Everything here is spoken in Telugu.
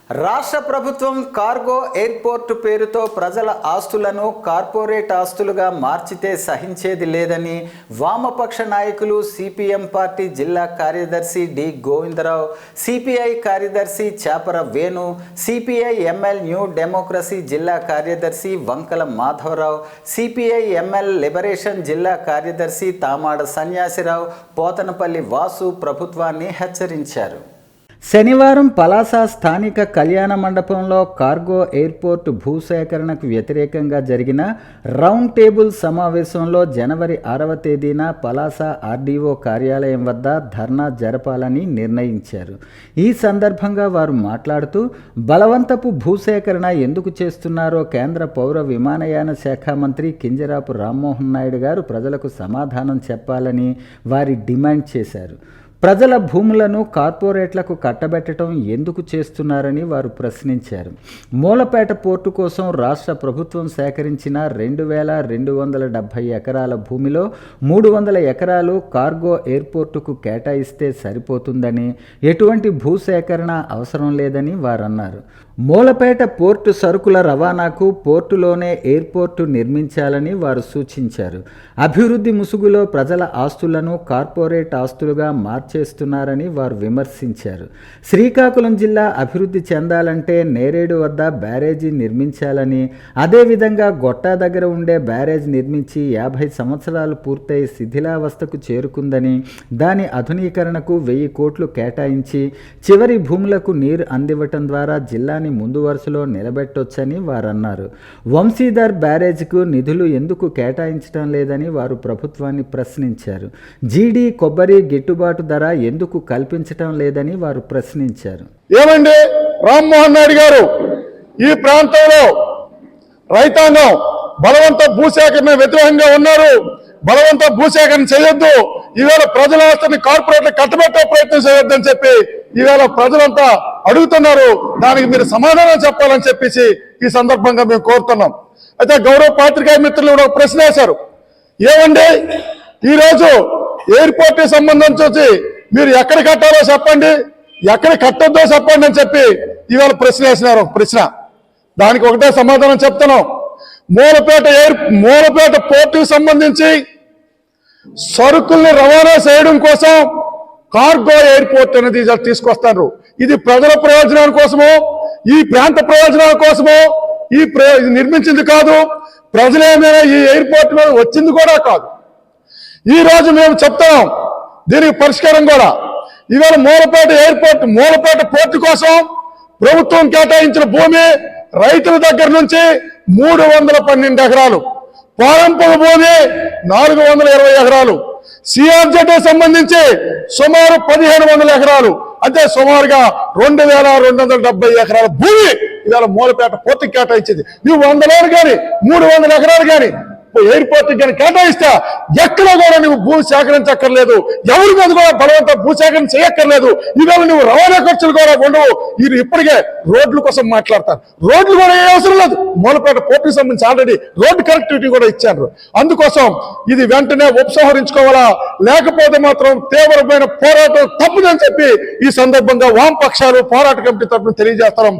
రాష్ట్ర ప్రభుత్వం కార్గో ఎయిర్పోర్ట్ పేరుతో ప్రజల ఆస్తులను కార్పొరేట్ ఆస్తులుగా మార్చితే సహించేది లేదని వామపక్ష నాయకులు సిపిఎం పార్టీ జిల్లా కార్యదర్శి డి గోవిందరావు, సిపిఐ కార్యదర్శి Chapara Venu, CPI ML New Democracy జిల్లా కార్యదర్శి Vankala Madhavarao, CPI ML Liberation జిల్లా కార్యదర్శి తామాడ సన్యాసిరావు, పోతనపల్లి వాసు ప్రభుత్వాన్ని హెచ్చరించారు. శనివారం పలాస స్థానిక కళ్యాణ మండపంలో కార్గో ఎయిర్పోర్ట్ భూసేకరణకు వ్యతిరేకంగా జరిగిన రౌండ్ టేబుల్ సమావేశంలో జనవరి 6వ తేదీన పలాస ఆర్డీఓ కార్యాలయం వద్ద ధర్నా జరపాలని నిర్ణయించారు. ఈ సందర్భంగా వారు మాట్లాడుతూ బలవంతపు భూసేకరణ ఎందుకు చేస్తున్నారో కేంద్ర పౌర విమానయాన శాఖ మంత్రి కింజరాపు రామ్మోహన్ నాయుడు గారు ప్రజలకు సమాధానం చెప్పాలని వారి డిమాండ్ చేశారు. ప్రజల భూములను కార్పొరేట్లకు కట్టబెట్టడం ఎందుకు చేస్తున్నారని వారు ప్రశ్నించారు. మూలపేట పోర్టు కోసం రాష్ట్ర ప్రభుత్వం సేకరించిన 2270 ఎకరాల భూమిలో 300 ఎకరాలు కార్గో ఎయిర్పోర్టుకు కేటాయిస్తే సరిపోతుందని, ఎటువంటి భూసేకరణ అవసరం లేదని వారన్నారు. మూలపేట పోర్టు సరుకుల రవాణాకు పోర్టులోనే ఎయిర్పోర్టు నిర్మించాలని వారు సూచించారు. అభివృద్ధి ముసుగులో ప్రజల ఆస్తులను కార్పొరేట్ ఆస్తులుగా మార్చేస్తున్నారని వారు విమర్శించారు. శ్రీకాకుళం జిల్లా అభివృద్ధి చెందాలంటే నేరేడు వద్ద బ్యారేజీ నిర్మించాలని, అదేవిధంగా గొట్టా దగ్గర ఉండే బ్యారేజ్ నిర్మించి 50 సంవత్సరాలు పూర్తయి శిథిలావస్థకు చేరుకుందని, దాని ఆధునీకరణకు 1000 కోట్లు కేటాయించి చివరి భూములకు నీరు అందివ్వటం ద్వారా జిల్లా ముందు వరుసలో నిలబెట్టొచ్చని వారన్నారు. వంశీధర్ బ్యారేజ్కు నిధులు ఎందుకు కేటాయించడం లేదని వారు ప్రభుత్వాన్ని ప్రశ్నించారు. జీడీ కొబ్బరి గిట్టుబాటు ధర ఎందుకు కల్పించటం లేదని వారు ప్రశ్నించారు. ఏమండి రామ్మోహన్ నాయుడు గారు, ఈ ప్రాంతంలో రైతాంగం బలవంత భూసేకరణ వ్యతిరేకంగా ఉన్నారు. బలవంత భూసేకరణ చేయొద్దు, ఈవేళ ప్రజల ఆస్తిని కార్పొరేట్లు కట్టబెట్టే ప్రయత్నం చేయొద్దని చెప్పి ఈవేళ ప్రజలంతా అడుగుతున్నారు. దానికి మీరు సమాధానం చెప్పాలని చెప్పేసి ఈ సందర్భంగా మేము కోరుతున్నాం. అయితే గౌరవ పాత్రికేయ మిత్రులు కూడా ఒక ప్రశ్న వేశారు. ఏమండి ఈరోజు ఎయిర్పోర్ట్ సంబంధించి మీరు ఎక్కడ కట్టాలో చెప్పండి, ఎక్కడ కట్టొద్దో చెప్పండి అని చెప్పి ఈవేళ ప్రశ్న వేసినారు. ఒక ప్రశ్న, దానికి ఒకటే సమాధానం చెప్తున్నాం. మూలపేట పోర్టుకు సంబంధించి సరుకుల్ని రవాణా చేయడం కోసం కార్గో ఎయిర్పోర్ట్ అనేది తీసుకొస్తారు. ఇది ప్రజల ప్రయోజనాల కోసమో, ఈ ప్రాంత ప్రయోజనాల కోసమో నిర్మించింది కాదు. ప్రజలేమైనా ఈ ఎయిర్పోర్ట్ మీద వచ్చింది కూడా కాదు. ఈ రోజు మేము చెప్తాం దీనికి పరిష్కారం కూడా. ఇవాళ మూలపేట పోర్టు కోసం ప్రభుత్వం కేటాయించిన భూమి రైతుల దగ్గర నుంచి 312 ఎకరాలు, పారంపర భూమి 420 ఎకరాలు, సిఆర్జెడ్ సంబంధించి సుమారు 1500 ఎకరాలు, అంటే సుమారుగా 2270 ఎకరాల భూమి ఇవాళ మూలపేట పోర్టుకి కేటాయించింది. నువ్వు 100 కానీ 300 ఎకరాలు కానీ ఎయిర్పోర్ట్కి కానీ కేటాయిస్తా ఎక్కడ కూడా నువ్వు భూ సేకరించక్కర్లేదు, ఎవరి మీద కూడా బలవంత భూసేకరణ చేయక్కర్లేదు. ఇవాళ నువ్వు రవాణా ఖర్చులు కూడా ఉండవు. వీరు ఇప్పటికే రోడ్ల కోసం మాట్లాడతారు. రోడ్లు కూడా ఏ అవసరం లేదు. మూలపేట పోర్టుకి సంబంధించి ఆల్రెడీ రోడ్డు కనెక్టివిటీ కూడా ఇచ్చారు. అందుకోసం ఇది వెంటనే ఉపసంహరించుకోవాలా, లేకపోతే మాత్రం తీవ్రమైన పోరాటం తప్పదని చెప్పి ఈ సందర్భంగా వామపక్షాలు పోరాట కమిటీ తరఫున తెలియజేస్తాం.